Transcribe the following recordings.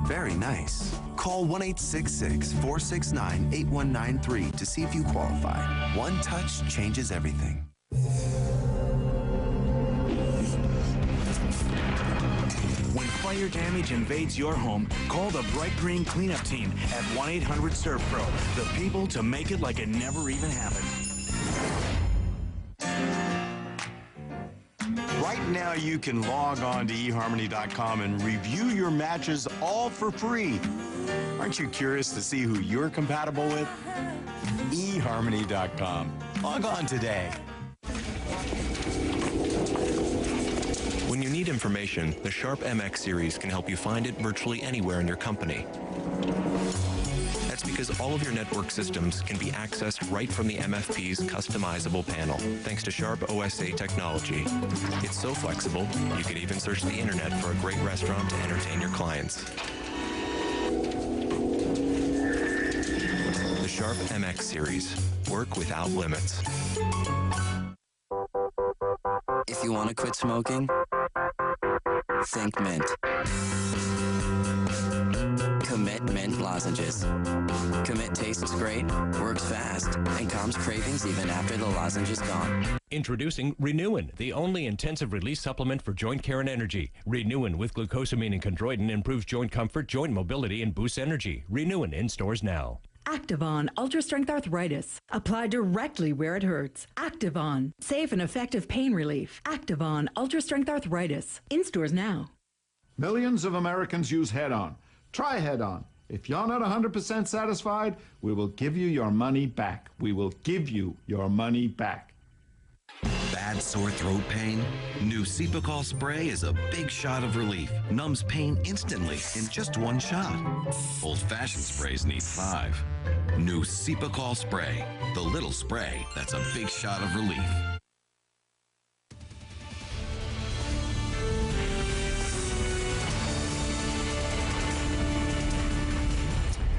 Very nice. Call 1-866-469-8193 to see if you qualify. One touch changes everything. When fire damage invades your home, call the Bright Green Cleanup Team at 1-800-SERVPRO. The people to make it like it never even happened. Right now, you can log on to eHarmony.com and review your matches all for free. Aren't you curious to see who you're compatible with? eHarmony.com. Log on today. When you need information, the Sharp MX series can help you find it virtually anywhere in your company. That's because all of your network systems can be accessed right from the MFP's customizable panel, thanks to Sharp OSA technology. It's so flexible, you could even search the internet for a great restaurant to entertain your clients. The Sharp MX series. Work without limits. If you want to quit smoking, think mint. Commit mint lozenges. Commit tastes great, works fast, and calms cravings even after the lozenge is gone. Introducing Renewin, the only intensive release supplement for joint care and energy. Renewin with glucosamine and chondroitin improves joint comfort, joint mobility, and boosts energy. Renewin in stores now. Activon Ultra Strength Arthritis. Apply directly where it hurts. Activon. Safe and effective pain relief. Activon Ultra Strength Arthritis. In stores now. Millions of Americans use Head-On. Try Head-On. If you're not 100% satisfied, we will give you your money back. We will give you your money back. Bad sore throat pain? New Cepacol spray is a big shot of relief. Numbs pain instantly in just one shot. Old-fashioned sprays need 5. New Cepacol spray. The little spray that's a big shot of relief.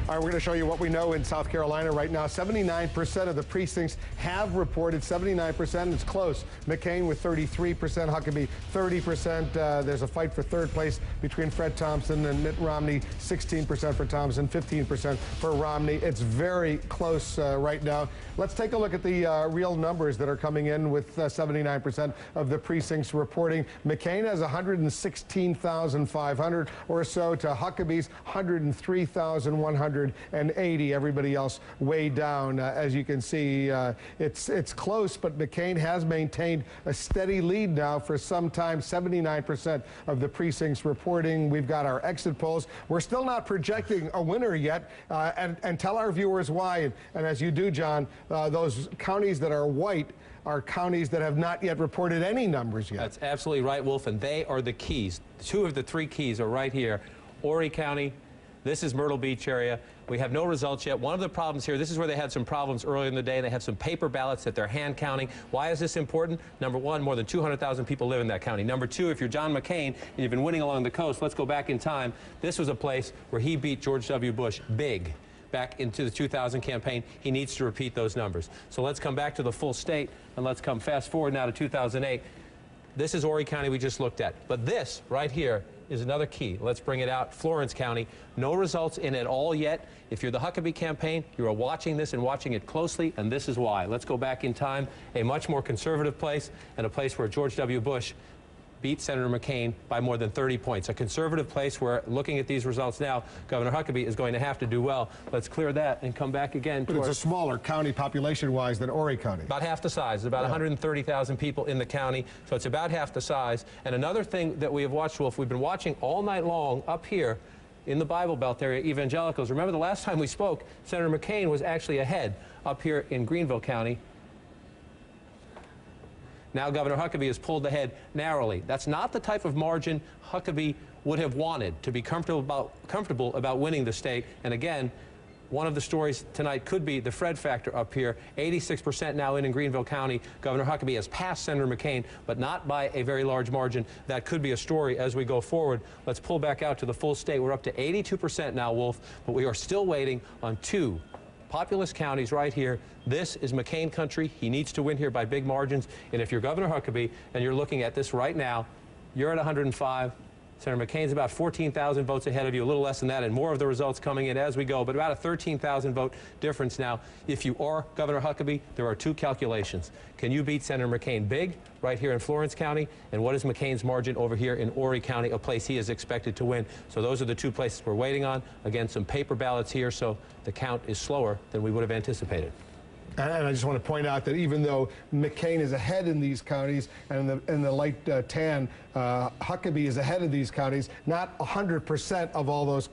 All right, we're going to show you what we know in South Carolina right now. 79% of the precincts have reported. 79%. It's close. McCain with 33%, Huckabee 30%. There's a fight for third place between Fred Thompson and Mitt Romney. 16% for Thompson, 15% for Romney. It's very close right now. Let's take a look at the real numbers that are coming in with 79% of the precincts reporting. McCain has 116,500 or so to Huckabee's 103,180. Everybody else way down. As you can see, it's close, but McCain has maintained a steady lead now for some time. 79% of the precincts reporting. We've got our exit polls. We're still not projecting a winner yet, and tell our viewers why. And as you do, John, those counties that are white are counties that have not yet reported any numbers yet. That's absolutely right, Wolf, and they are the keys. 2 of the 3 keys are right here. Horry County. This is Myrtle Beach area. We have no results yet. One of the problems here, this is where they had some problems earlier in the day. They have some paper ballots that they're hand counting. Why is this important? Number one, more than 200,000 people live in that county. Number two, if you're John McCain and you've been winning along the coast, let's go back in time. This was a place where he beat George W. Bush big back into the 2000 campaign. He needs to repeat those numbers. So let's come back to the full state, and let's come fast forward now to 2008. This is Horry County we just looked at. But this right here is another key. Let's bring it out. Florence County, no results in it all yet. If you're the Huckabee campaign, you are watching this and watching it closely, and this is why. Let's go back in time, a much more conservative place, and a place where George W. Bush beat Senator McCain by more than 30 points. A conservative place where, looking at these results now, Governor Huckabee is going to have to do well. Let's clear that and come back again. But it's a smaller county population-wise than Horry County. About half the size. About 130,000 people in the county, so it's about half the size. And another thing that we have watched, Wolf, we've been watching all night long up here in the Bible Belt area, evangelicals. Remember the last time we spoke, Senator McCain was actually ahead up here in Greenville County. Now Governor Huckabee has pulled ahead narrowly. That's not the type of margin Huckabee would have wanted to be comfortable about winning the state. And again, one of the stories tonight could be the Fred factor up here. 86% now in Greenville County. Governor Huckabee has passed Senator McCain, but not by a very large margin. That could be a story as we go forward. Let's pull back out to the full state. We're up to 82% now, Wolf, but we are still waiting on 2 populous counties right here. This is McCain country. He needs to win here by big margins. And if you're Governor Huckabee and you're looking at this right now, you're at 105. Senator McCain's about 14,000 votes ahead of you, a little less than that, and more of the results coming in as we go, but about a 13,000 vote difference now. If you are Governor Huckabee, there are two calculations. Can you beat Senator McCain big right here in Florence County? And what is McCain's margin over here in Horry County, a place he is expected to win? So those are the two places we're waiting on. Again, some paper ballots here, so the count is slower than we would have anticipated. And I just want to point out that even though McCain is ahead in these counties, and in the light tan, Huckabee is ahead of these counties, not 100% of all those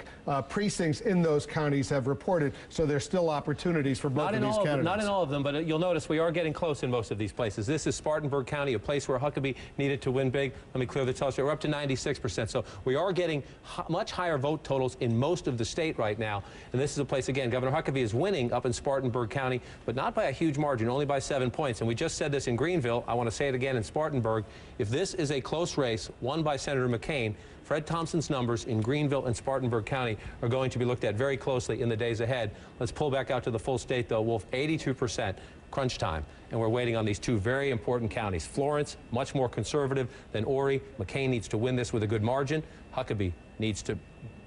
precincts in those counties have reported, so there's still opportunities for both of these candidates. Not in all of them, but you'll notice we are getting close in most of these places. This is Spartanburg County, a place where Huckabee needed to win big. Let me clear the telescope. We're up to 96%, so we are getting much higher vote totals in most of the state right now, and this is a place, again, Governor Huckabee is winning up in Spartanburg County, but not by a huge margin, only by 7 points. And we just said this in Greenville. I want to say it again in Spartanburg. If this is a close race won by Senator McCain, Fred Thompson's numbers in Greenville and Spartanburg County are going to be looked at very closely in the days ahead. Let's pull back out to the full state, though. Wolf, 82%, crunch time. And we're waiting on these two very important counties. Florence, much more conservative than Horry. McCain needs to win this with a good margin. Huckabee needs to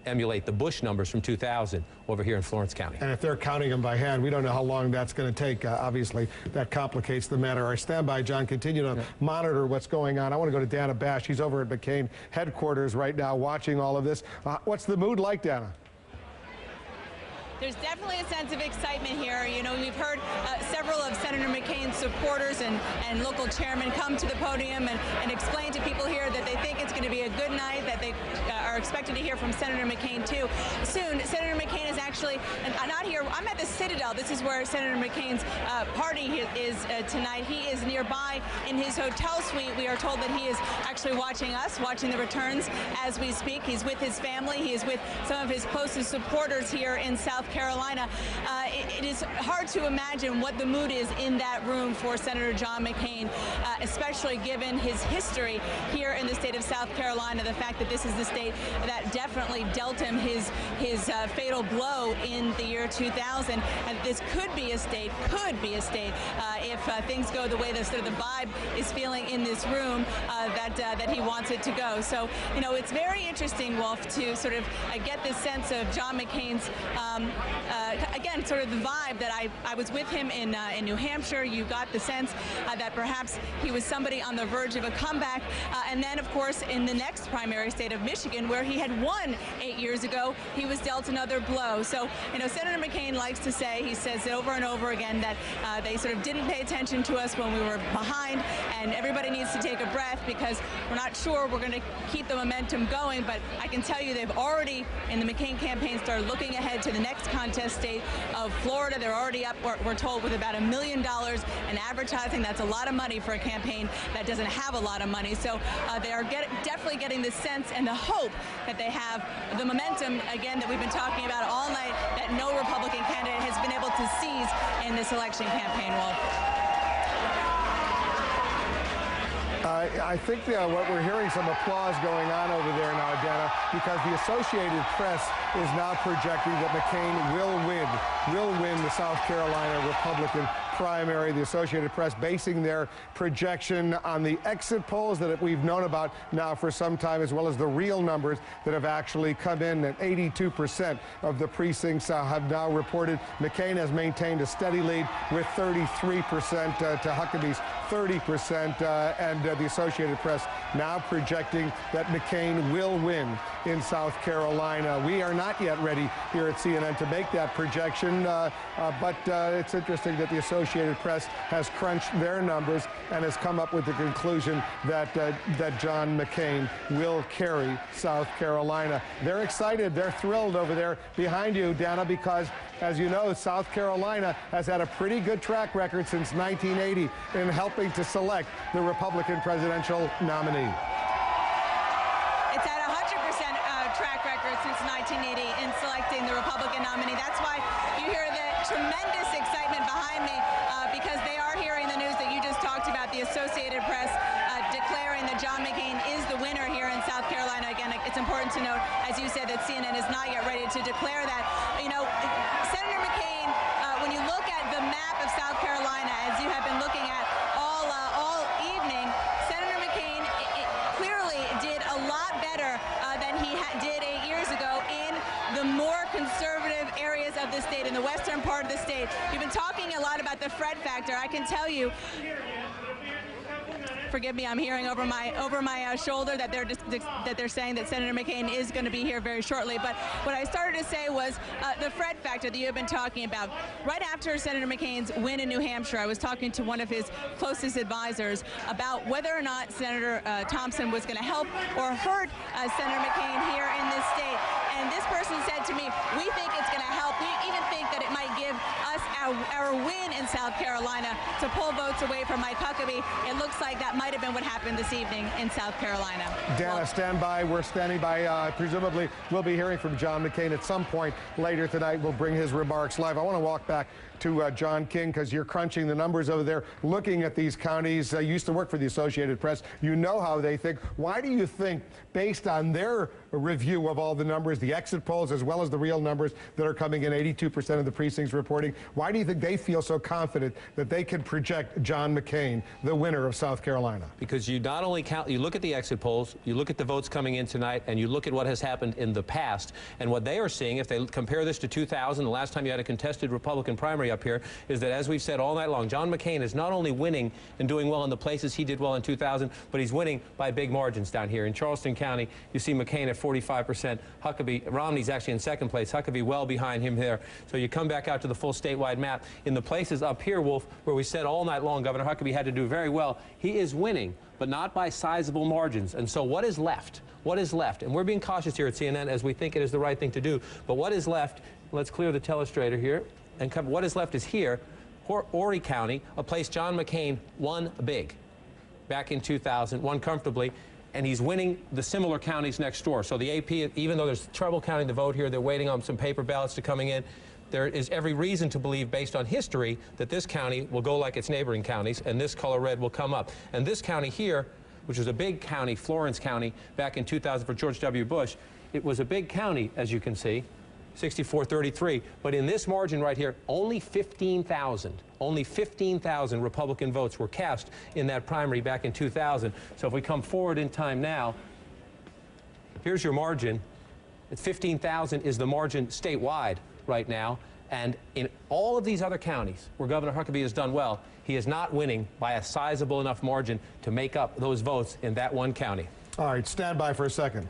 emulate the Bush numbers from 2000 over here in Florence County. And if they're counting them by hand, we don't know how long that's going to take. Obviously, that complicates the matter. Our standby, John, continue to monitor what's going on. I want to go to Dana Bash. She's over at McCain headquarters right now watching all of this. What's the mood like, Dana? There's definitely a sense of excitement here. You know, we've heard several of Senator McCain's supporters and local chairmen come to the podium and explain to people here that they think it's going to be a good night, that they are expected to hear from Senator McCain too. Soon, Senator McCain is actually not here. I'm at the Citadel. This is where Senator McCain's party is tonight. He is nearby in his hotel suite. We are told that he is actually watching us, watching the returns as we speak. He's with his family. He is with some of his closest supporters here in South Carolina. It is hard to imagine what the mood is in that room for Senator John McCain, especially given his history here in the state of South Carolina, the fact that this is the state that definitely dealt him his fatal blow in the year 2000. And this could be a state, if things go the way the vibe is feeling in this room, that he wants it to go. So, you know, it's very interesting, Wolf, to sort of get this sense of John McCain's again, sort of the vibe that I was with him in New Hampshire. You got the sense that perhaps he was somebody on the verge of a comeback. And then, of course, in the next primary state of Michigan, where he had won 8 years ago, he was dealt another blow. So, you know, Senator McCain likes to say, he says it over and over again, that they sort of didn't pay attention to us when we were behind, and everybody needs to take a breath because we're not sure we're going to keep the momentum going. But I can tell you they've already, in the McCain campaign, started looking ahead to the next contest state of Florida. They're already up, we're told, with about $1 million in advertising. That's a lot of money for a campaign that doesn't have a lot of money. So they are definitely getting the sense and the hope that they have the momentum, again, that we've been talking about all night, that no Republican candidate has been able to seize in this election campaign, Wolf. I think what we're hearing some applause going on over there now, Dana, because the Associated Press is now projecting that McCain will win the South Carolina Republican primary. The Associated Press basing their projection on the exit polls that we've known about now for some time, as well as the real numbers that have actually come in. At 82% of the precincts have now reported McCain has maintained a steady lead with 33% to Huckabee's 30%, and the Associated Press now projecting that McCain will win in South Carolina. We are not yet ready here at CNN to make that projection, but it's interesting that the Associated Press has crunched their numbers and has come up with the conclusion that that John McCain will carry South Carolina. They're excited. They're thrilled over there behind you, Dana, because, as you know, South Carolina has had a pretty good track record since 1980 in helping to select the Republican presidential nominee. It's at 100% track record since 1980 in selecting the Republican nominee. That's why you hear the tremendous excitement behind me, because they are hearing the news that you just talked about, the Associated Press declaring that John McCain is the winner here in South Carolina. Again, it's important to note, as you said, that CNN is not yet ready to declare that. You know, Senator McCain, when you look at the map of South Carolina, as you have been looking at all evening, Senator McCain clearly did a lot lot better than he did 8 years ago in the more conservative areas of the state, in the western part of the state. We've been talking a lot about the Fred factor. I can tell you, forgive me, I'm hearing over my shoulder that they're saying that Senator McCain is going to be here very shortly. But what I started to say was the Fred factor that you have been talking about. Right after Senator McCain's win in New Hampshire, I was talking to one of his closest advisors about whether or not Senator Thompson was going to help or hurt Senator McCain here in this state. And this person said to me, we think it's going to help. We even think that it might give us our win in South Carolina to pull votes away from Mike Huckabee. It looks like that might have been what happened this evening in South Carolina. Dana, stand by. We're standing by. Presumably, we'll be hearing from John McCain at some point later tonight. We'll bring his remarks live. I want to walk back to John King, because you're crunching the numbers over there, looking at these counties. You used to work for the Associated Press. You know how they think. Why do you think, based on their review of all the numbers, the exit polls, as well as the real numbers that are coming in, 82% of the precincts reporting, why do you think they feel so confident that they can project John McCain the winner of South Carolina? Because you not only count, you look at the exit polls, you look at the votes coming in tonight, and you look at what has happened in the past. And what they are seeing, if they compare this to 2000, the last time you had a contested Republican primary up here, is that, as we've said all night long, John McCain is not only winning and doing well in the places he did well in 2000, but he's winning by big margins down here. In Charleston County, you see McCain at 45%. Romney's actually in second place. Huckabee well behind him there. So you come back out to the full statewide map. In the places up here, Wolf, where we said all night long Governor Huckabee had to do very well, he is winning, but not by sizable margins. And so what is left? What is left? And we're being cautious here at CNN as we think it is the right thing to do. But what is left? Let's clear the telestrator here. And what is left is here, Horry County, a place John McCain won big back in 2000, won comfortably, and he's winning the similar counties next door. So the AP, even though there's trouble counting the vote here, they're waiting on some paper ballots to coming in. There is every reason to believe, based on history, that this county will go like its neighboring counties, and this color red will come up. And this county here, which was a big county, Florence County, back in 2000 for George W. Bush, it was a big county, as you can see. 64-33, but in this margin right here, only 15,000 Republican votes were cast in that primary back in 2000. So if we come forward in time now, here's your margin. 15,000 is the margin statewide right now, and in all of these other counties where Governor Huckabee has done well, he is not winning by a sizable enough margin to make up those votes in that one county. All right, stand by for a second.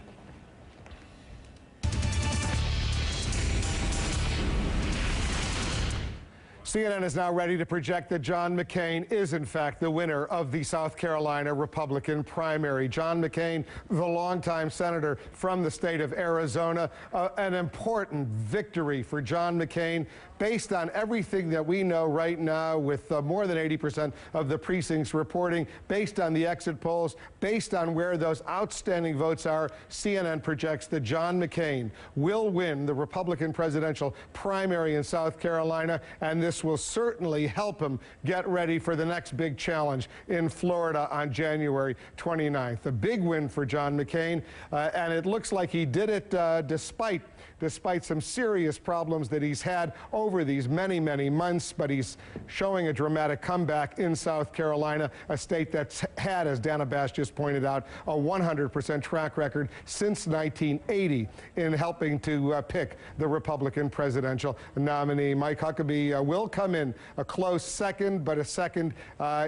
CNN is now ready to project that John McCain is, in fact, the winner of the South Carolina Republican primary. John McCain, the longtime senator from the state of Arizona, an important victory for John McCain based on everything that we know right now, with more than 80% of the precincts reporting, based on the exit polls, based on where those outstanding votes are. CNN projects that John McCain will win the Republican presidential primary in South Carolina, and this will certainly help him get ready for the next big challenge in Florida on January 29th. A big win for John McCain, and it looks like he did it despite some serious problems that he's had over these many, many months, but he's showing a dramatic comeback in South Carolina, a state that's had, as Dana Bash just pointed out, a 100% track record since 1980 in helping to pick the Republican presidential nominee. Mike Huckabee will come in a close second, but a second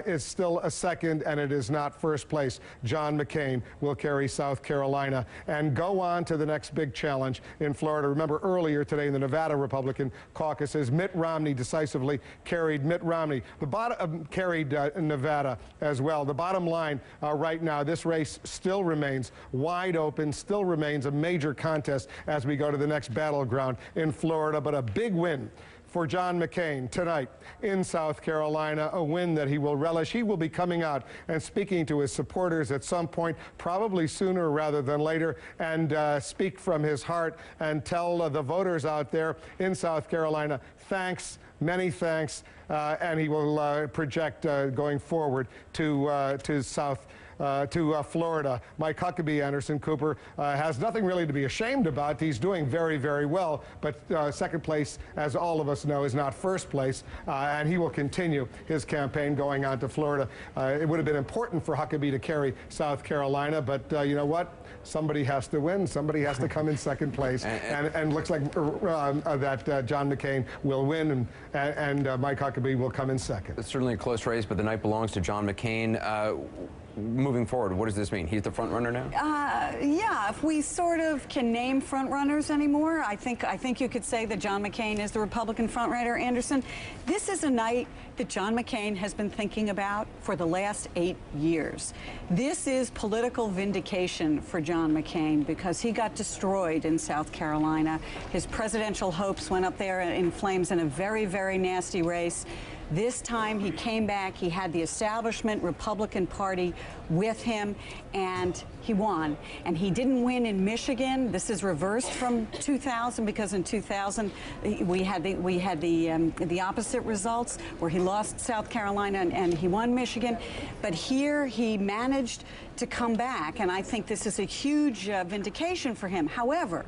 is still a second, and it is not first place. John McCain will carry South Carolina and go on to the next big challenge in Florida. Remember, earlier today in the Nevada Republican caucuses, Mitt Romney decisively carried Nevada as well. The bottom line right now, this race still remains wide open, still remains a major contest as we go to the next battleground in Florida, but a big win for John McCain tonight in South Carolina, a win that he will relish. He will be coming out and speaking to his supporters at some point, probably sooner rather than later, and speak from his heart and tell the voters out there in South Carolina, thanks, many thanks, and he will project going forward to South to Florida. Mike Huckabee, Anderson Cooper, has nothing really to be ashamed about. He's doing very, very well, but second place, as all of us know, is not first place, and he will continue his campaign going on to Florida. It would have been important for Huckabee to carry South Carolina, but you know what? Somebody has to win. Somebody has to come in second place, and looks like that John McCain will win, and Mike Huckabee will come in second. It's certainly a close race, but the night belongs to John McCain. Moving forward, what does this mean? He's the front runner now? Yeah, if we sort of can name front runners anymore, I think you could say that John McCain is the Republican front runner. Anderson, this is a night that John McCain has been thinking about for the last 8 years. This is political vindication for John McCain because he got destroyed in South Carolina. His presidential hopes went up there in flames in a very, very nasty race. This time he came back, he had the establishment Republican Party with him, and he won. And he didn't win in Michigan. This is reversed from 2000 because in 2000 we had the opposite results where he lost South Carolina and he won Michigan. But here he managed to come back, and I think this is a huge vindication for him. However,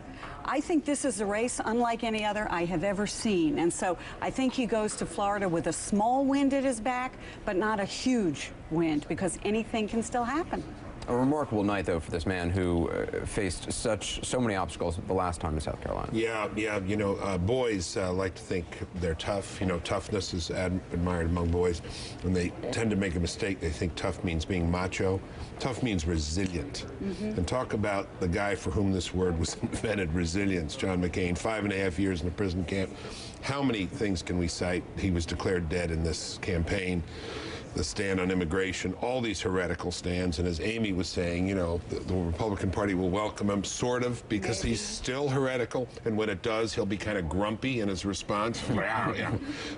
I think this is a race unlike any other I have ever seen. And so I think he goes to Florida with a small wind at his back, but not a huge wind, because anything can still happen. A remarkable night, though, for this man who faced so many obstacles the last time in South Carolina. Yeah. You know, boys like to think they're tough. You know, toughness is admired among boys. When they tend to make a mistake, they think tough means being macho. Tough means resilient. And talk about the guy for whom this word was invented, resilience, John McCain, 5.5 years in a prison camp. How many things can we cite? He was declared dead in this campaign. The stand on immigration, all these heretical stands, and as Amy was saying, you know, the Republican Party will welcome him, sort of, because he's still heretical, and when it does, he'll be kind of grumpy in his response.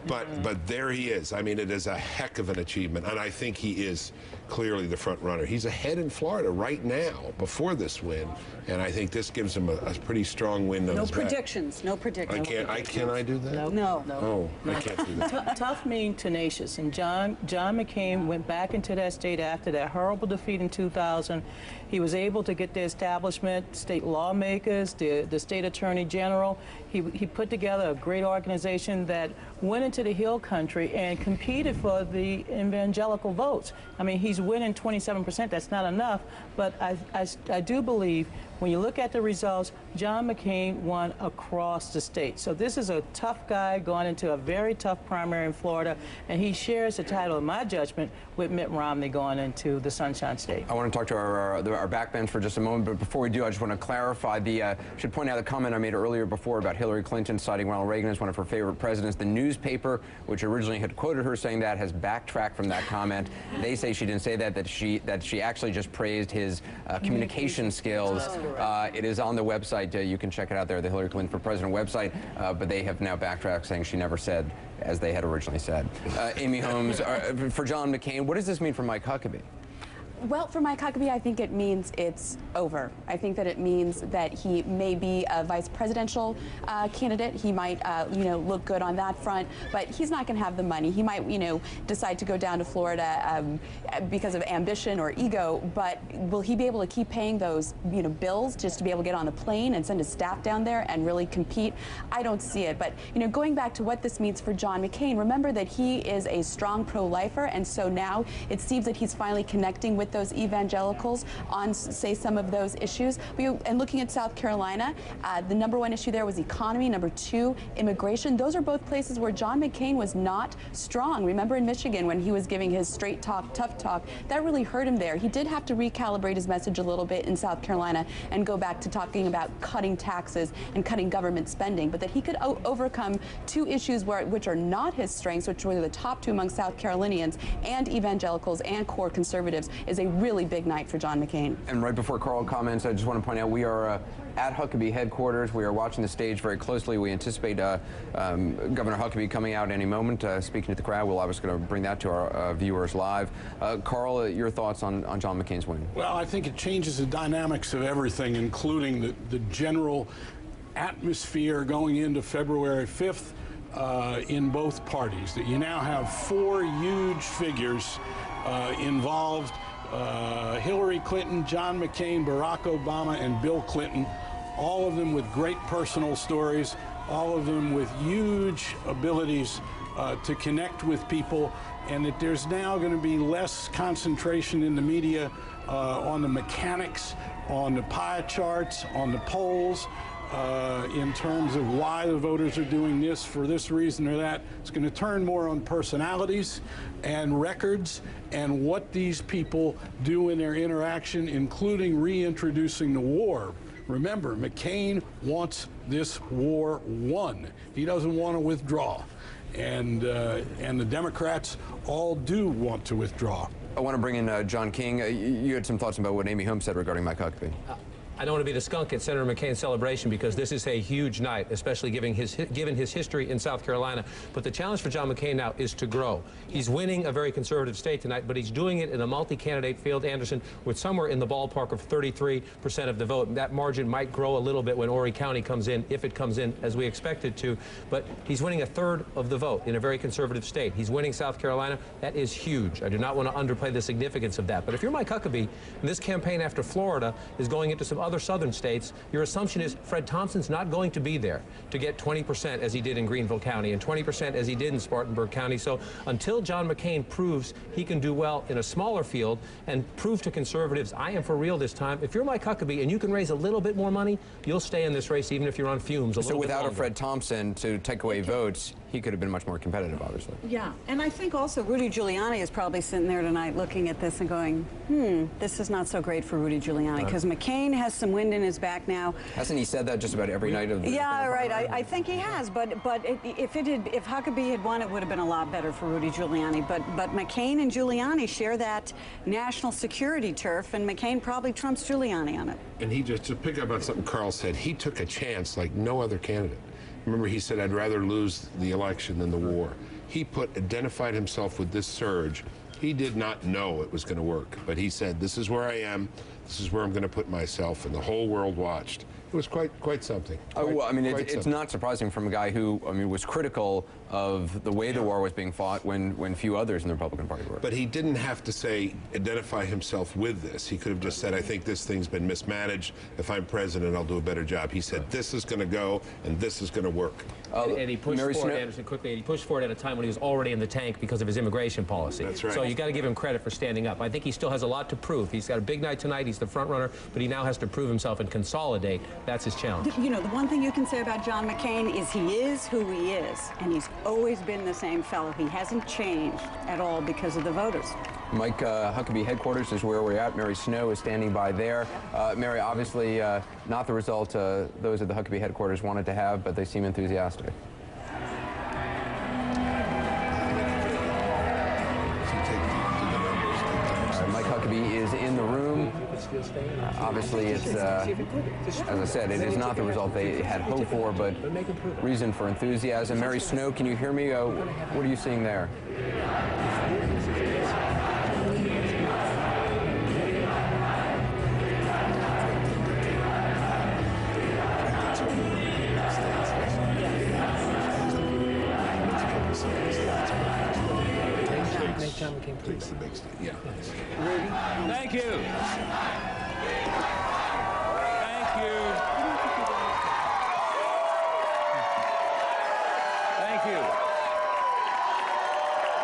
But there he is. I mean, it is a heck of an achievement, and I think he is clearly the front runner. He's ahead in Florida right now, before this win, and I think this gives him a pretty strong win on his back. No predictions. Can I do that? No. Oh, I can't do that. Tough means tenacious, and John McCain went back into that state after that horrible defeat in 2000. He was able to get the establishment, state lawmakers, the state attorney general. He put together a great organization that went into the Hill Country and competed for the evangelical votes. I mean, he's winning 27%. That's not enough, but I do believe when you look at the results, John McCain won across the state. So this is a tough guy going into a very tough primary in Florida, and he shares the title, in my judgment, with Mitt Romney going into the Sunshine State. I want to talk to our backbench for just a moment, but before we do, I just want to clarify should point out the comment I made earlier before about Hillary Clinton citing Ronald Reagan as one of her favorite presidents. The newspaper, which originally had quoted her saying that, has backtracked from that comment. They say she didn't say that she actually just praised his communication skills. It is on the website. You can check it out there, the Hillary Clinton for President website, but they have now backtracked, saying she never said as they had originally said. Amy Holmes, for John McCain, what does this mean for Mike Huckabee? Well, for Mike Huckabee, I think it means it's over. I think that it means that he may be a vice presidential candidate. He might, look good on that front, but he's not going to have the money. He might, decide to go down to Florida because of ambition or ego, but will he be able to keep paying those, bills just to be able to get on the plane and send his staff down there and really compete? I don't see it. But, going back to what this means for John McCain, remember that he is a strong pro-lifer, and so now it seems that he's finally connecting with those evangelicals on, say, some of those issues. And looking at South Carolina, the #1 issue there was economy, #2, immigration. Those are both places where John McCain was not strong. Remember in Michigan when he was giving his straight talk, tough talk, that really hurt him there. He did have to recalibrate his message a little bit in South Carolina and go back to talking about cutting taxes and cutting government spending, but that he could overcome two issues which are not his strengths, which were the top two among South Carolinians and evangelicals and core conservatives, is a really big night for John McCain. And right before Carl comments, I just want to point out we are at Huckabee headquarters. We are watching the stage very closely. We anticipate Governor Huckabee coming out any moment, speaking to the crowd. We're obviously going to bring that to our viewers live. Carl, your thoughts on John McCain's win? Well, I think it changes the dynamics of everything, including the general atmosphere going into February 5th in both parties. That you now have four huge figures involved Hillary Clinton, John McCain, Barack Obama, and Bill Clinton, all of them with great personal stories, all of them with huge abilities to connect with people, and that there's now going to be less concentration in the media on the mechanics, on the pie charts, on the polls, in terms of why the voters are doing this for this reason or that. It's going to turn more on personalities and records and what these people do in their interaction, including reintroducing the war. Remember, McCain wants this war won. He doesn't want to withdraw. And the Democrats all do want to withdraw. I want to bring in John King. You had some thoughts about what Amy Holmes said regarding Mike Huckabee. I don't want to be the skunk at Senator McCain's celebration because this is a huge night, especially given his history in South Carolina. But the challenge for John McCain now is to grow. He's winning a very conservative state tonight, but he's doing it in a multi-candidate field, Anderson, with somewhere in the ballpark of 33% of the vote. That margin might grow a little bit when Horry County comes in, if it comes in as we expect it to. But he's winning a third of the vote in a very conservative state. He's winning South Carolina. That is huge. I do not want to underplay the significance of that. But if you're Mike Huckabee, and this campaign after Florida is going into some other southern states, your assumption is Fred Thompson's not going to be there to get 20% as he did in Greenville County and 20% as he did in Spartanburg County. So until John McCain proves he can do well in a smaller field and prove to conservatives, I am for real this time, if you're Mike Huckabee and you can raise a little bit more money, you'll stay in this race even if you're on fumes a little bit longer. So without a Fred Thompson to take away votes, he could have been much more competitive, obviously. Yeah, and I think also Rudy Giuliani is probably sitting there tonight looking at this and going, this is not so great for Rudy Giuliani, because McCain has some wind in his back now. Hasn't he said that just about every night of the... Yeah, right. I think he has, but if Huckabee had won, it would have been a lot better for Rudy Giuliani. But McCain and Giuliani share that national security turf, and McCain probably trumps Giuliani on it. And he just, to pick up on something Carl said, he took a chance like no other candidate. Remember, he said, I'd rather lose the election than the war. He identified himself with this surge. He did not know it was going to work, but he said, this is where I am, this is where I'm going to put myself, and the whole world watched. It was quite something. Well, I mean, it's not surprising from a guy who, I mean, was critical of the way the war was being fought when few others in the Republican Party were. But he didn't have to say, identify himself with this. He could have just said, I think this thing's been mismanaged. If I'm president, I'll do a better job. He said, this is going to go, and this is going to work. And he pushed for it, Anderson, quickly, and he pushed for it at a time when he was already in the tank because of his immigration policy. That's right. So you got to give him credit for standing up. I think he still has a lot to prove. He's got a big night tonight. He's the front runner, but he now has to prove himself and consolidate. That's his challenge. You know, the one thing you can say about John McCain is he is who he is, and he's always been the same fellow. He hasn't changed at all because of the voters. Mike, Huckabee headquarters is where we're at. Mary Snow is standing by there. Mary, obviously not the result those at the Huckabee headquarters wanted to have, but they seem enthusiastic. Mike Huckabee is in the room. Obviously, it's, as I said, it is not the result they had hoped for, but reason for enthusiasm. Mary Snow, can you hear me? What are you seeing there? John McCain takes the big stage. Yeah. Thank you. Thank you. Thank you.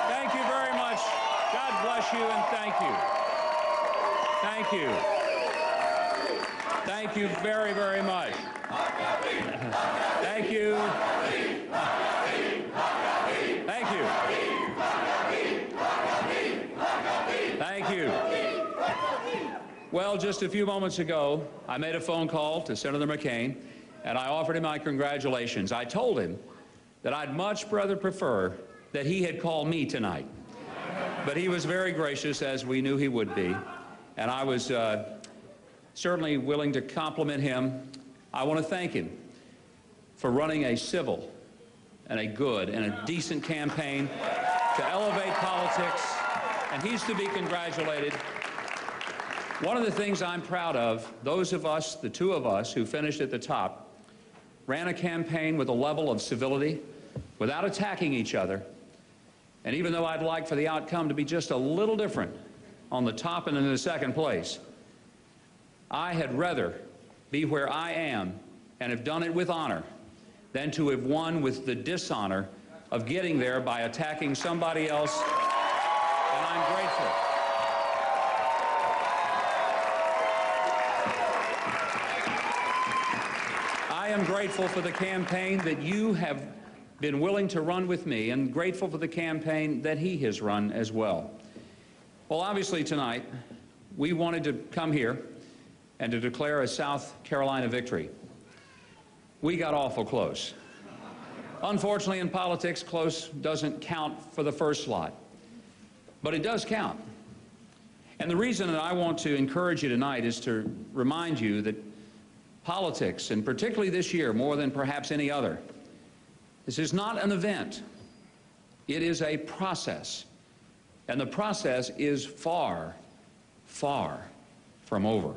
Thank you very much. God bless you and thank you. Thank you. Thank you very, very much. Thank you. Thank you. Thank you. Well, just a few moments ago, I made a phone call to Senator McCain, and I offered him my congratulations. I told him that I'd much rather prefer that he had called me tonight. But he was very gracious, as we knew he would be, and I was certainly willing to compliment him. I want to thank him for running a civil and a good and a decent campaign to elevate politics, and he's to be congratulated. One of the things I'm proud of, those of us, the two of us who finished at the top, ran a campaign with a level of civility, without attacking each other, and even though I'd like for the outcome to be just a little different, on the top and in the second place. I had rather be where I am and have done it with honor than to have won with the dishonor of getting there by attacking somebody else, and I'm grateful. I am grateful for the campaign that you have been willing to run with me, and grateful for the campaign that he has run as well. Well, obviously tonight, we wanted to come here and to declare a South Carolina victory. We got awful close. Unfortunately, in politics, close doesn't count for the first slot, but it does count. And the reason that I want to encourage you tonight is to remind you that politics, and particularly this year, more than perhaps any other, this is not an event. It is a process. And the process is far, far from over.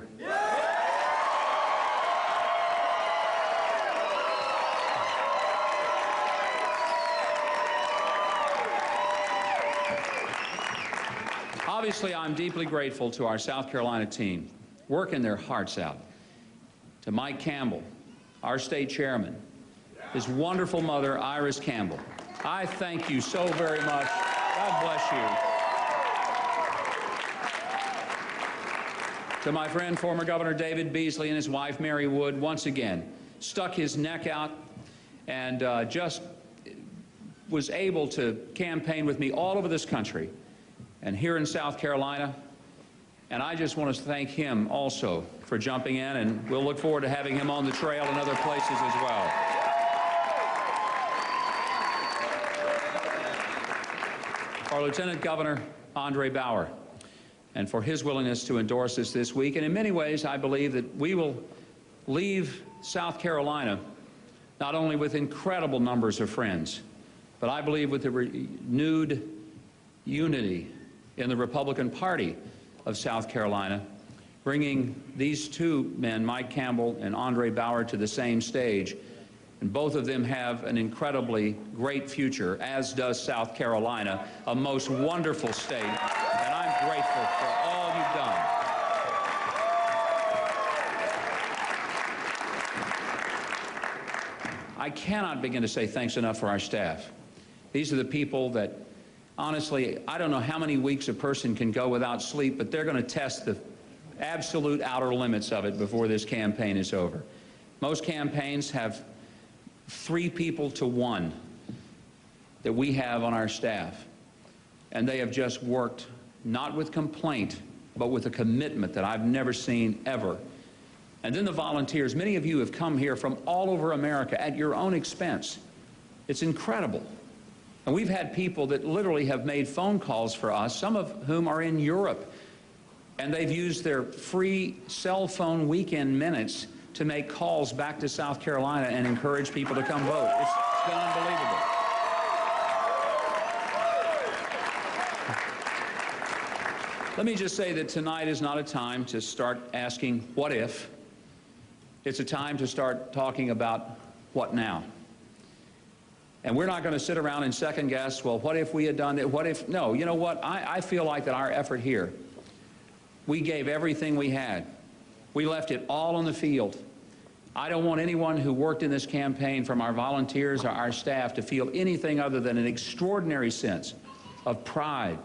Obviously, I'm deeply grateful to our South Carolina team, working their hearts out, to Mike Campbell, our state chairman, his wonderful mother, Iris Campbell. I thank you so very much. God bless you. To my friend, former Governor David Beasley, and his wife, Mary Wood, once again, stuck his neck out and just was able to campaign with me all over this country and here in South Carolina. And I just want to thank him also for jumping in, and we'll look forward to having him on the trail in other places as well. Our Lieutenant Governor, Andre Bauer, and for his willingness to endorse us this week. And in many ways, I believe that we will leave South Carolina not only with incredible numbers of friends, but I believe with the renewed unity in the Republican Party of South Carolina, bringing these two men, Mike Campbell and Andre Bauer, to the same stage. And both of them have an incredibly great future, as does South Carolina, a most wonderful state. And I'm grateful for all you've done. I cannot begin to say thanks enough for our staff. These are the people that, honestly, I don't know how many weeks a person can go without sleep, but they're going to test the absolute outer limits of it before this campaign is over. Most campaigns have 3 people to 1 that we have on our staff, and they have just worked not with complaint, but with a commitment that I've never seen ever. And then the volunteers, many of you have come here from all over America at your own expense. It's incredible. And we've had people that literally have made phone calls for us, some of whom are in Europe, and they've used their free cell phone weekend minutes to make calls back to South Carolina and encourage people to come vote. It's been unbelievable. Let me just say that tonight is not a time to start asking, what if? It's a time to start talking about what now? And we're not going to sit around and second guess, well, what if we had done it? What if? No, you know what? I feel like that our effort here, we gave everything we had. We left it all on the field. I don't want anyone who worked in this campaign, from our volunteers or our staff, to feel anything other than an extraordinary sense of pride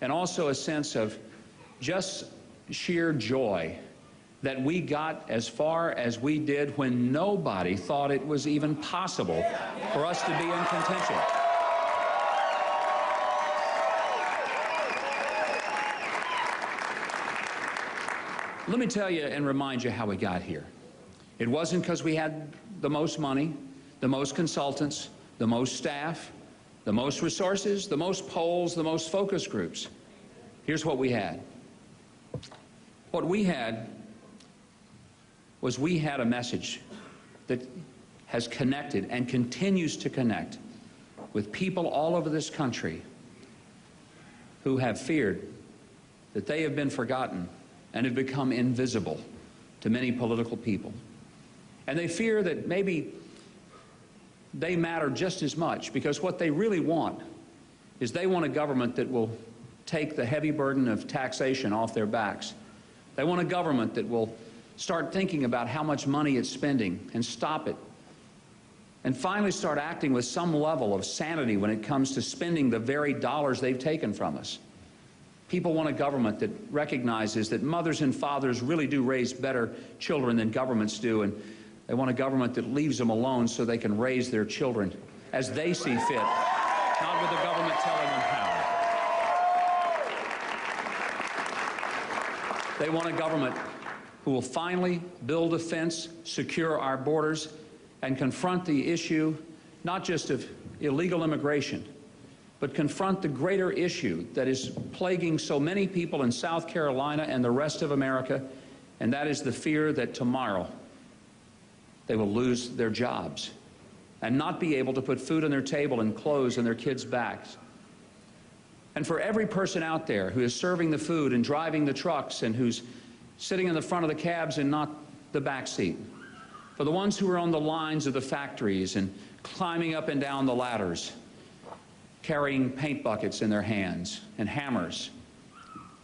and also a sense of just sheer joy that we got as far as we did when nobody thought it was even possible for us to be in contention. Let me tell you and remind you how we got here. It wasn't because we had the most money, the most consultants, the most staff, the most resources, the most polls, the most focus groups. Here's what we had. What we had was we had a message that has connected and continues to connect with people all over this country who have feared that they have been forgotten and have become invisible to many political people. And they fear that maybe they matter just as much, because what they really want is they want a government that will take the heavy burden of taxation off their backs. They want a government that will start thinking about how much money it's spending and stop it. And finally start acting with some level of sanity when it comes to spending the very dollars they've taken from us. People want a government that recognizes that mothers and fathers really do raise better children than governments do, and they want a government that leaves them alone so they can raise their children as they see fit, not with the government telling them how. They want a government who will finally build a fence, secure our borders, and confront the issue not just of illegal immigration, but confront the greater issue that is plaguing so many people in South Carolina and the rest of America, and that is the fear that tomorrow they will lose their jobs and not be able to put food on their table and clothes on their kids' backs. And for every person out there who is serving the food and driving the trucks and who's sitting in the front of the cabs and not the back seat, for the ones who are on the lines of the factories and climbing up and down the ladders, carrying paint buckets in their hands and hammers,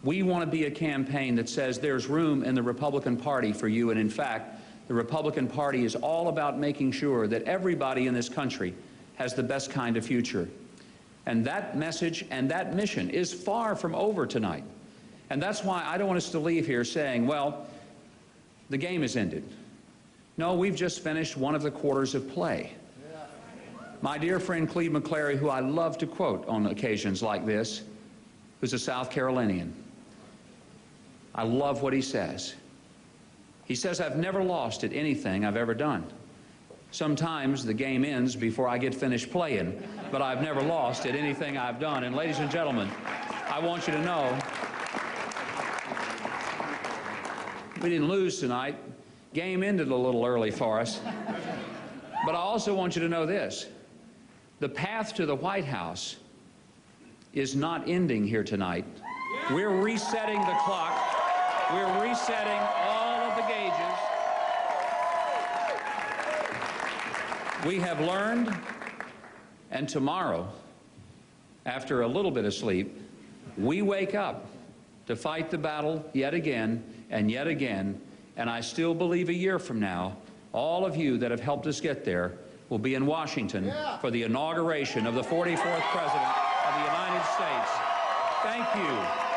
we want to be a campaign that says there's room in the Republican Party for you, and in fact, the Republican Party is all about making sure that everybody in this country has the best kind of future. And that message and that mission is far from over tonight. And that's why I don't want us to leave here saying, well, the game is ended. No, we've just finished one of the quarters of play. My dear friend Cleve McClary, who I love to quote on occasions like this, who's a South Carolinian, I love what he says. He says, I've never lost at anything I've ever done. Sometimes the game ends before I get finished playing, but I've never lost at anything I've done. And ladies and gentlemen, I want you to know we didn't lose tonight. Game ended a little early for us. But I also want you to know this. The path to the White House is not ending here tonight. We're resetting the clock. We're resetting all of the gauges. We have learned, and tomorrow, after a little bit of sleep, we wake up to fight the battle yet again and yet again. And I still believe a year from now, all of you that have helped us get there will be in Washington for the inauguration of the 44th President of the United States. Thank you.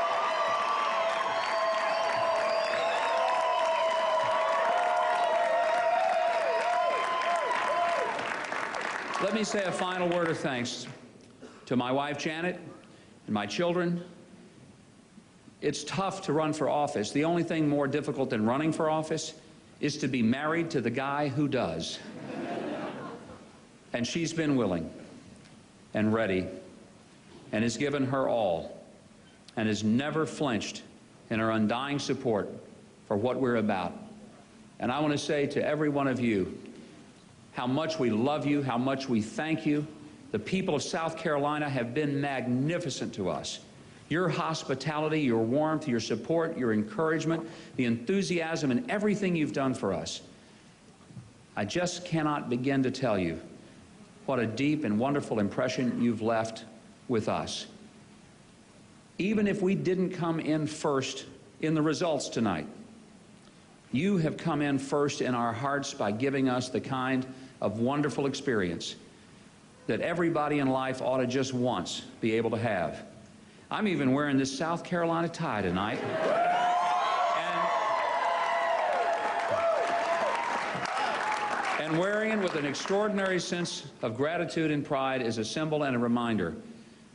Let me say a final word of thanks to my wife, Janet, and my children. It's tough to run for office. The only thing more difficult than running for office is to be married to the guy who does. And she's been willing and ready and has given her all and has never flinched in her undying support for what we're about. And I want to say to every one of you how much we love you, how much we thank you. The people of South Carolina have been magnificent to us. Your hospitality, your warmth, your support, your encouragement, the enthusiasm, and everything you've done for us. I just cannot begin to tell you what a deep and wonderful impression you've left with us. Even if we didn't come in first in the results tonight, you have come in first in our hearts by giving us the kind of wonderful experience that everybody in life ought to just once be able to have. I'm even wearing this South Carolina tie tonight. And wearing it with an extraordinary sense of gratitude and pride is a symbol and a reminder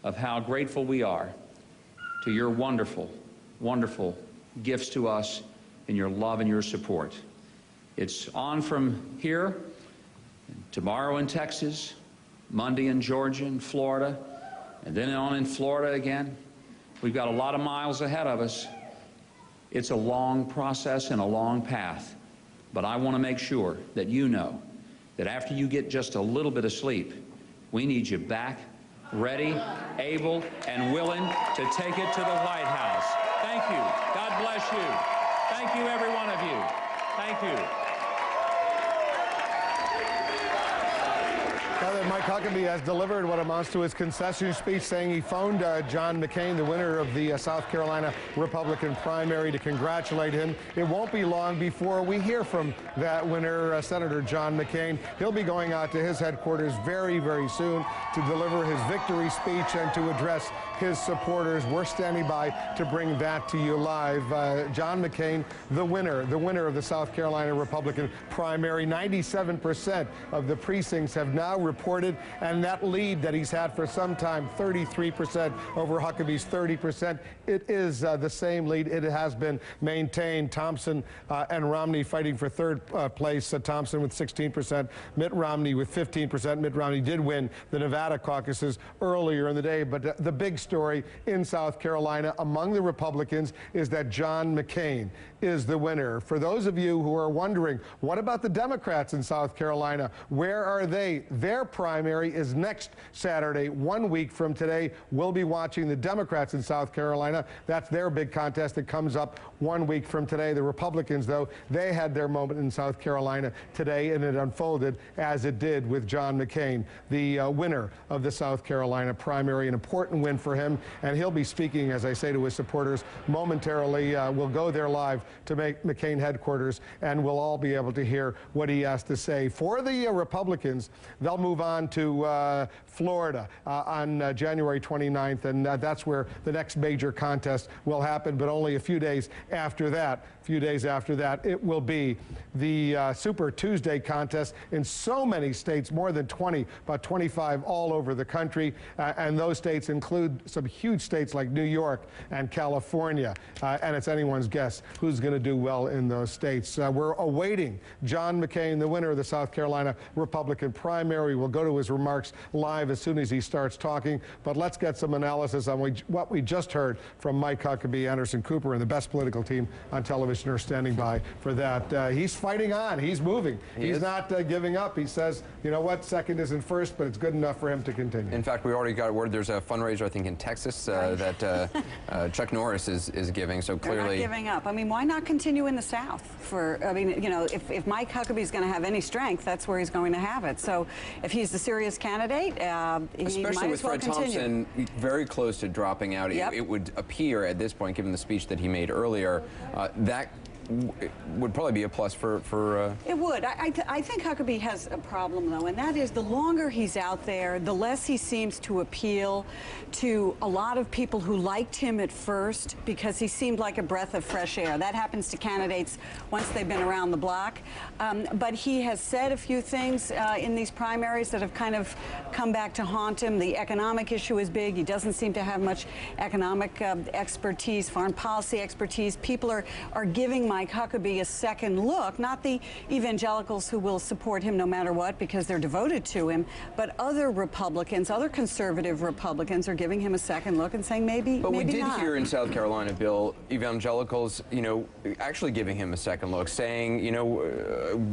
of how grateful we are to your wonderful, wonderful gifts to us and your love and your support. It's on from here, tomorrow in Texas, Monday in Georgia and Florida, and then on in Florida again. We've got a lot of miles ahead of us. It's a long process and a long path, but I want to make sure that you know that after you get just a little bit of sleep, we need you back, ready, able, and willing to take it to the White House. Thank you. God bless you. Thank you, every one of you. Thank you. Mike Huckabee has delivered what amounts to his concession speech, saying he phoned John McCain, the winner of the South Carolina Republican primary, to congratulate him. It won't be long before we hear from that winner, Senator John McCain. He'll be going out to his headquarters very, very soon to deliver his victory speech and to address his supporters. We're standing by to bring that to you live. John McCain, the winner of the South Carolina Republican primary. 97% of the precincts have now reported, and that lead that he's had for some time, 33% over Huckabee's 30%, it is the same lead. It has been maintained. Thompson and Romney fighting for third place. Thompson with 16%, Mitt Romney with 15%. Mitt Romney did win the Nevada caucuses earlier in the day, but the big story in South Carolina among the Republicans is that John McCain is the winner. For those of you who are wondering, what about the Democrats in South Carolina? Where are they? Their primary is next Saturday, 1 week from today. We'll be watching the Democrats in South Carolina. That's their big contest that comes up 1 week from today. The Republicans, though, they had their moment in South Carolina today, and it unfolded as it did with John McCain, the winner of the South Carolina primary. An important win for him, and he'll be speaking, as I say, to his supporters momentarily. We'll go there live to McCain headquarters, and we'll all be able to hear what he has to say. For the Republicans, they'll move on to Florida on January 29th, and that's where the next major contest will happen. But only a few days after that, it will be the Super Tuesday contest in so many states, more than 20, about 25 all over the country, and those states include some huge states like New York and California, and it's anyone's guess who's going to do well in those states. We're awaiting John McCain, the winner of the South Carolina Republican primary. We'll go to his remarks live as soon as he starts talking, but let's get some analysis on what we just heard from Mike Huckabee. Anderson Cooper and the best political team on television are standing by for that. He's fighting on. He's moving. He's not giving up. He says, you know what, second isn't first, but it's good enough for him to continue. In fact, we already got word there's a fundraiser, I think, in Texas that Chuck Norris is giving, so clearly... They're not giving up. I mean, why not continue in the South? I mean, you know, if Mike Huckabee's going to have any strength, that's where he's going to have it. So if he's the serious candidate, he might as well continue. Especially with Fred Thompson very close to dropping out, it would appear at this point, given the speech that he made earlier, that would probably be a plus for It would. I think Huckabee has a problem, though, and that is the longer he's out there, the less he seems to appeal to a lot of people who liked him at first because he seemed like a breath of fresh air. That happens to candidates once they've been around the block. But he has said a few things in these primaries that have kind of come back to haunt him. The economic issue is big. He doesn't seem to have much economic expertise, foreign policy expertise. People are giving Mike Huckabee a second look, not the evangelicals who will support him no matter what because they're devoted to him, but other Republicans, other conservative Republicans are giving him a second look and saying maybe But maybe we did not. hear in South Carolina, Bill, evangelicals, you know, actually giving him a second look, saying, you know,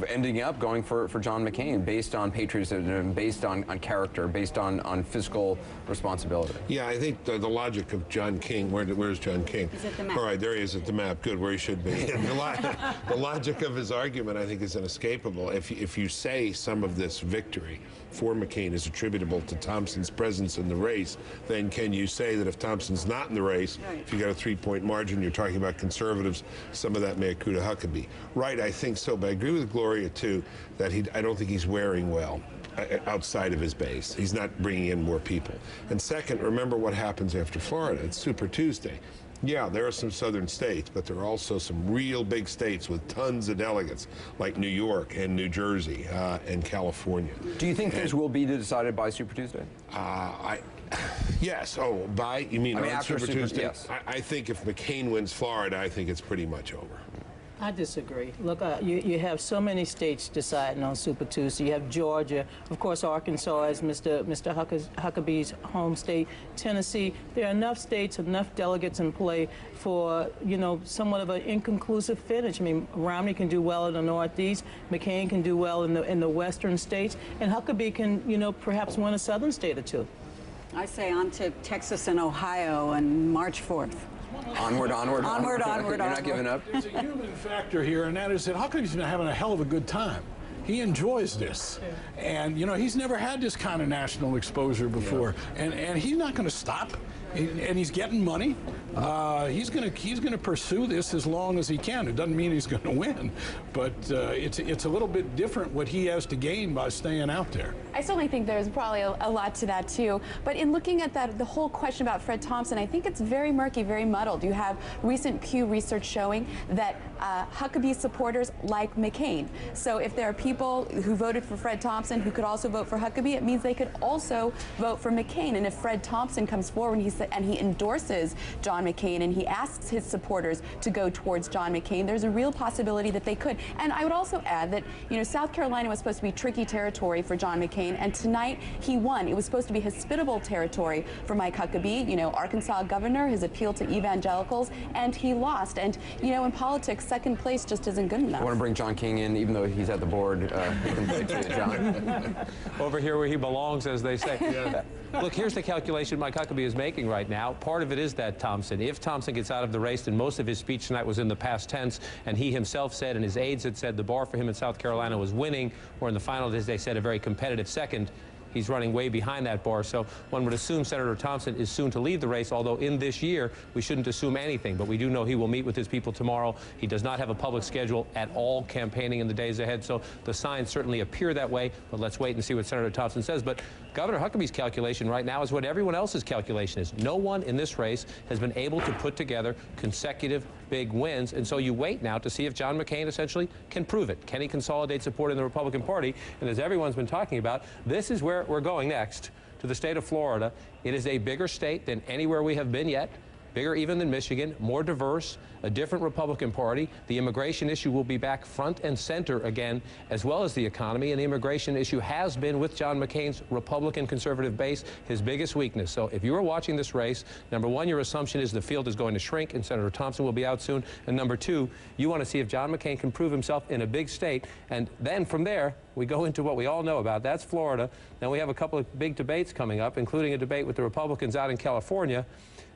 ending up going for John McCain based on patriotism, based on character, based on fiscal responsibility. Yeah, I think the logic of John King, where's John King? He's at the map. All right, there he is at the map. Good, where he should be. The logic of his argument, I think, is inescapable. If you say some of this victory for McCain is attributable to Thompson's presence in the race, then can you say that if Thompson's not in the race, if you got a 3-point margin, you're talking about conservatives, some of that may accrue to Huckabee. Right, I think so, but I agree with Gloria, too, that I don't think he's wearing well outside of his base. He's not bringing in more people. And second, remember what happens after Florida. It's Super Tuesday. Yeah, there are some southern states, but there are also some real big states with tons of delegates, like New York and New Jersey and California. Do you think things will be decided by Super Tuesday? Yes. Oh, you mean on after Super Tuesday? Yes. I think if McCain wins Florida, I think it's pretty much over. I disagree. Look, you have so many states deciding on Super Tuesday. You have Georgia, of course, Arkansas is Mr. Huckabee's home state, Tennessee. There are enough states, enough delegates in play for, you know, somewhat of an inconclusive finish. I mean, Romney can do well in the Northeast, McCain can do well in the western states, and Huckabee can, you know, perhaps win a southern state or two. I say on to Texas and Ohio on March 4th. Onward. You're not giving up. There's a human factor here, and that is that Huckabee's been having a hell of a good time. he enjoys this. And, you know, he's never had this kind of national exposure before. And he's not going to stop. And he's getting money. He's gonna pursue this as long as he can. It doesn't mean he's going to win, but it's a little bit different what he has to gain by staying out there. I certainly think there's probably a lot to that too. But in looking at that, the whole question about Fred Thompson, I think it's very murky, very muddled. You have recent Pew research showing that Huckabee supporters like McCain. So if there are people who voted for Fred Thompson who could also vote for Huckabee, it means they could also vote for McCain. And if Fred Thompson comes forward and he endorses John McCain and he asks his supporters to go towards John McCain, there's a real possibility that they could. And I would also add that, you know, South Carolina was supposed to be tricky territory for John McCain, and tonight he won. It was supposed to be hospitable territory for Mike Huckabee. You know, Arkansas governor has appealed to evangelicals, and he lost. And, you know, in politics, second place just isn't good enough. I want to bring John King in, even though he's at the board. John. Over here where he belongs, as they say. Yeah. Look, here's the calculation Mike Huckabee is making right now. Part of it is that Thompson. If Thompson gets out of the race, then most of his speech tonight was in the past tense, and he himself said, and his aides had said, the bar for him in South Carolina was winning, or in the final, as they said, a very competitive second. He's running way behind that bar, so one would assume Senator Thompson is soon to leave the race, although in this year we shouldn't assume anything. But we do know he will meet with his people tomorrow. He does not have a public schedule at all campaigning in the days ahead, so the signs certainly appear that way. But let's wait and see what Senator Thompson says. But Governor Huckabee's calculation right now is what everyone else's calculation is. No one in this race has been able to put together consecutive big wins, and so you wait now to see if John McCain essentially can prove it. Can he consolidate support in the Republican Party? And as everyone's been talking about, this is where we're going next, to the state of Florida. It is a bigger state than anywhere we have been yet, bigger even than Michigan, more diverse, a different Republican Party. The immigration issue will be back front and center again, as well as the economy. And the immigration issue has been, with John McCain's Republican conservative base, his biggest weakness. So if you are watching this race, number one, your assumption is the field is going to shrink and Senator Thompson will be out soon. And number two, you want to see if John McCain can prove himself in a big state. And then from there, we go into what we all know about. That's Florida. Then we have a couple of big debates coming up, including a debate with the Republicans out in California.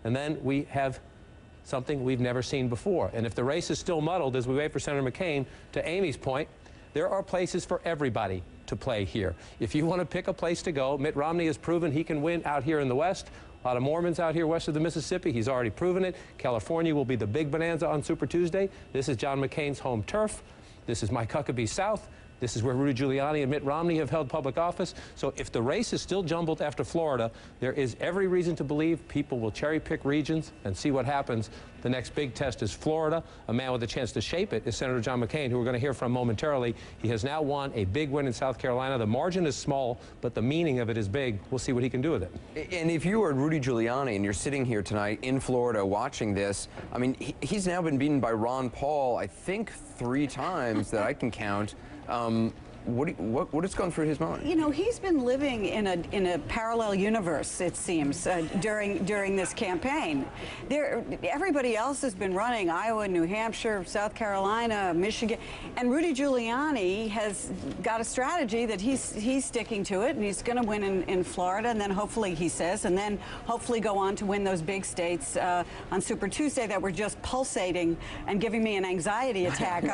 And then we have something we've never seen before. And if the race is still muddled as we wait for Senator McCain, to Amy's point, there are places for everybody to play here. If you want to pick a place to go, Mitt Romney has proven he can win out here in the West. A lot of Mormons out here west of the Mississippi. He's already proven it. California will be the big bonanza on Super Tuesday. This is John McCain's home turf. This is Mike Huckabee's South. This is where Rudy Giuliani and Mitt Romney have held public office. So if the race is still jumbled after Florida, there is every reason to believe people will cherry-pick regions and see what happens. The next big test is Florida. A man with a chance to shape it is Senator John McCain, who we're going to hear from momentarily. He has now won a big win in South Carolina. The margin is small, but the meaning of it is big. We'll see what he can do with it. And if you are Rudy Giuliani and you're sitting here tonight in Florida watching this, I mean, he's now been beaten by Ron Paul, I think 3 times that I can count. What is going through his mind? You know, he's been living in a parallel universe, it seems, during this campaign. Everybody else has been running Iowa, New Hampshire, South Carolina, Michigan, and Rudy Giuliani has got a strategy that he's sticking to it, and he's going to win in Florida, and then hopefully, he says, and then hopefully go on to win those big states on Super Tuesday that were just pulsating and giving me an anxiety attack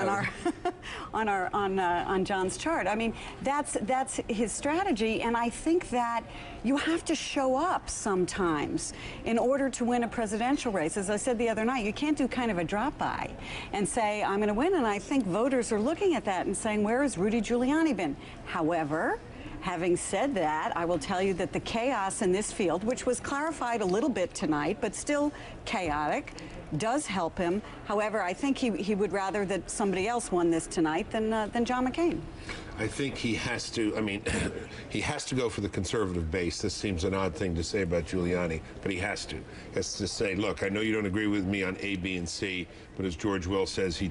on John's chart. I mean, that's his strategy, and I think that you have to show up sometimes in order to win a presidential race. As I said the other night, you can't do kind of a drop-by and say, I'm going to win, and I think voters are looking at that and saying, where has Rudy Giuliani been? However, having said that, I will tell you that the chaos in this field, which was clarified a little bit tonight, but still chaotic, does help him. However, I think he would rather that somebody else won this tonight than John McCain. I think he has to, I mean, he has to go for the conservative base. This seems an odd thing to say about Giuliani, but he has to. He has to say, look, I know you don't agree with me on A, B, and C, but as George Will says, he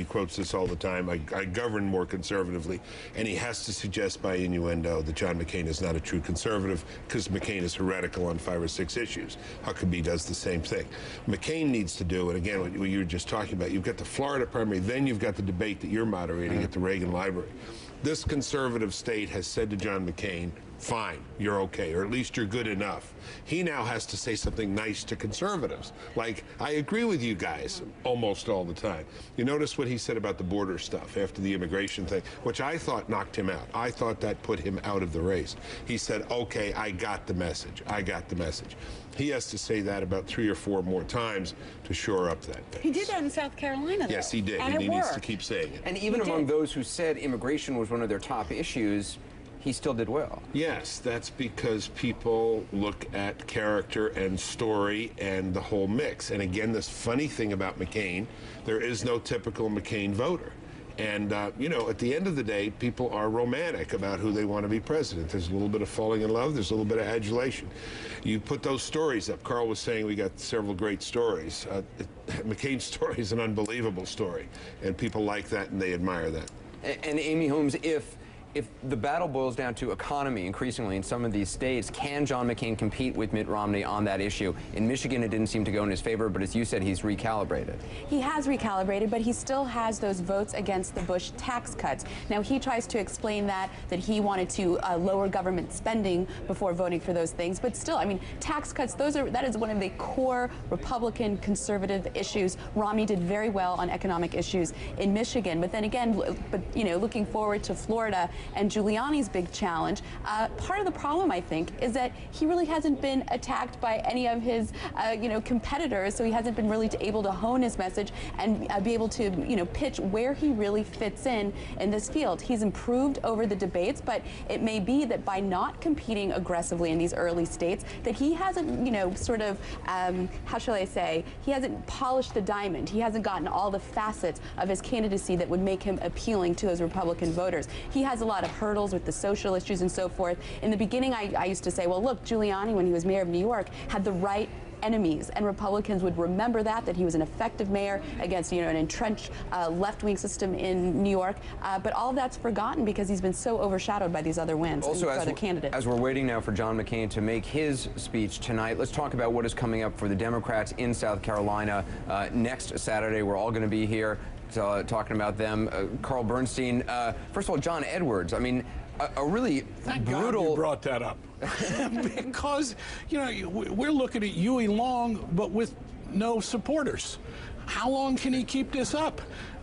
quotes this all the time, I govern more conservatively, and he has to suggest by innuendo that John McCain is not a true conservative because McCain is heretical on 5 or 6 issues. Huckabee does the same thing. McCain needs to do, and again, what you were just talking about, you've got the Florida primary, then you've got the debate that you're moderating at the Reagan Library. This conservative state has said to John McCain, fine, you're okay, or at least you're good enough. He now has to say something nice to conservatives, like, I agree with you guys almost all the time. You notice what he said about the border stuff after the immigration thing, which I thought knocked him out. I thought that put him out of the race. He said, okay, I got the message. I got the message. He has to say that about 3 or 4 more times to shore up that base. He did that in South Carolina, though. Yes, he did, and he it needs worked. to keep saying it. And even among those who said immigration was one of their top issues, he still did well. Yes, that's because people look at character and story and the whole mix. And again, this funny thing about McCain, there is no typical McCain voter. And, you know, at the end of the day, people are romantic about who they want to be president. There's a little bit of falling in love. There's a little bit of adulation. You put those stories up. Carl was saying we got several great stories. McCain's story is an unbelievable story. And people like that and they admire that. And Amy Holmes, if the battle boils down to economy increasingly in some of these states, can John McCain compete with Mitt Romney on that issue? In Michigan, it didn't seem to go in his favor, but as you said, he's recalibrated. He has recalibrated, but he still has those votes against the Bush tax cuts. Now, he tries to explain that he wanted to lower government spending before voting for those things, but still, I mean, tax cuts, that is one of the core Republican conservative issues. Romney did very well on economic issues in Michigan, but then again, you know, looking forward to Florida and Giuliani's big challenge. Part of the problem, I think, is that he really hasn't been attacked by any of his, you know, competitors, so he hasn't been really able to hone his message and be able to, you know, pitch where he really fits in this field. He's improved over the debates, but it may be that by not competing aggressively in these early states, that he hasn't, you know, sort of, how shall I say, he hasn't polished the diamond. He hasn't gotten all the facets of his candidacy that would make him appealing to those Republican voters. He has a lot of hurdles with the social issues and so forth. In the beginning, I used to say, well, look, Giuliani, when he was mayor of New York, had the right enemies, and Republicans would remember that he was an effective mayor against, you know, an entrenched left-wing system in New York. But all of that's forgotten because he's been so overshadowed by these other wins and other candidates. As we're waiting now for John McCain to make his speech tonight, let's talk about what is coming up for the Democrats in South Carolina next Saturday. We're all going to be here talking about them. Carl Bernstein, first of all, John Edwards, I mean, a really Thank brutal... God you brought that up. Because, you know, we're looking at Huey Long, but with no supporters. How long can he keep this up?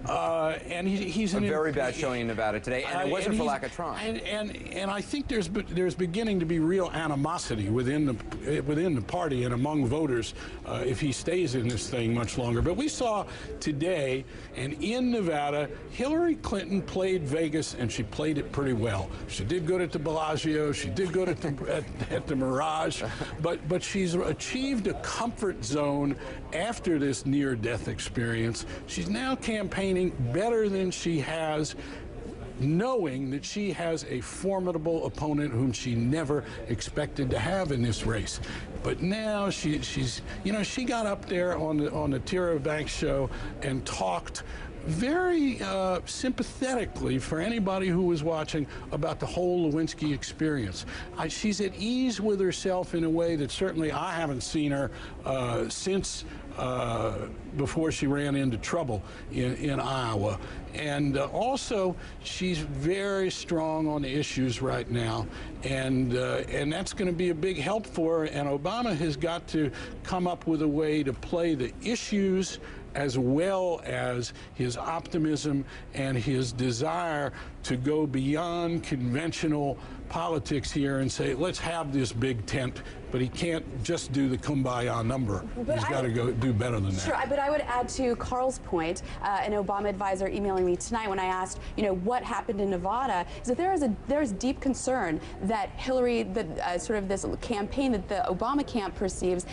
And he's a very bad showing in Nevada today, and it wasn't for lack of trying. And I think there's beginning to be real animosity within the party and among voters if he stays in this thing much longer. But we saw today, and in Nevada, Hillary Clinton played Vegas, and she played it pretty well. She did good at the Bellagio, she did good at the Mirage, but she's achieved a comfort zone after this near-death experience. She's now campaigning better than she has, knowing that she has a formidable opponent whom she never expected to have in this race. But now she's, you know, she got up there on the Tyra Banks show and talked very sympathetically for anybody who was watching about the whole Lewinsky experience. She's at ease with herself in a way that certainly I haven't seen her since before she ran into trouble in Iowa. And also, she's very strong on the issues right now, and that's going to be a big help for her. And Obama has got to come up with a way to play the issues as well as his optimism and his desire to go beyond conventional politics here and say, let's have this big tent. But he can't just do the kumbaya number. He's got to go do better than that. Sure, but I would add to Carl's point, an Obama advisor emailing me tonight when I asked, you know, what happened in Nevada, is that there is deep concern that Hillary, sort of this campaign that the Obama camp perceives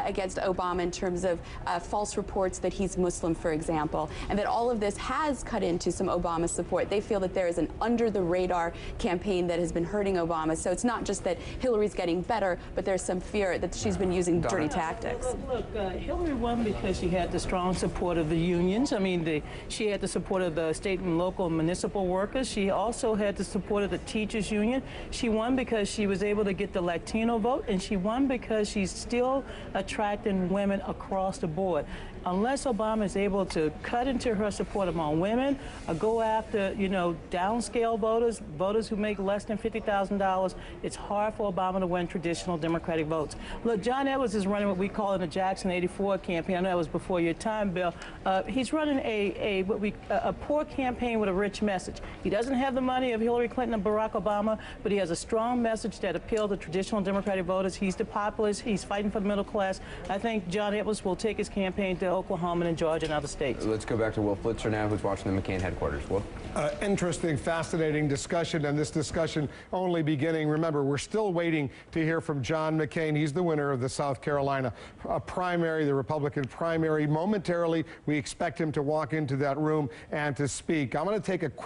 against Obama in terms of false reports that he's Muslim, for example, and that all of this has cut into some Obama support. They feel that there is an under-the-radar campaign that has been hurting Obama. So it's not just that Hillary's getting better, but there's some fear that she's been using dirty tactics. Look, Hillary won because she had the strong support of the unions. I mean, she had the support of the state and local municipal workers. She also had the support of the teachers union. She won because she was able to get the Latino vote, and she won because she's still attracting women across the board. Unless Obama is able to cut into her support among women or go after, you know, downscale voters, voters who make less than $50,000. It's hard for Obama to win traditional Democratic votes. Look, John Edwards is running what we call in the Jackson 84 campaign. I know that was before your time, Bill. He's running a poor campaign with a rich message. He doesn't have the money of Hillary Clinton and Barack Obama, but he has a strong message that appeals to traditional Democratic voters. He's the populist. He's fighting for the middle class. I think John Edwards will take his campaign to Oklahoma and Georgia and other states. Let's go back to Wolf Blitzer now, who's watching the McCain headquarters. Wolf? Interesting, fascinating discussion, and this discussion only beginning. Remember, we're still waiting to hear from John McCain. He's the winner of the South Carolina primary, the Republican primary. Momentarily, we expect him to walk into that room and to speak. I'm going to take a quick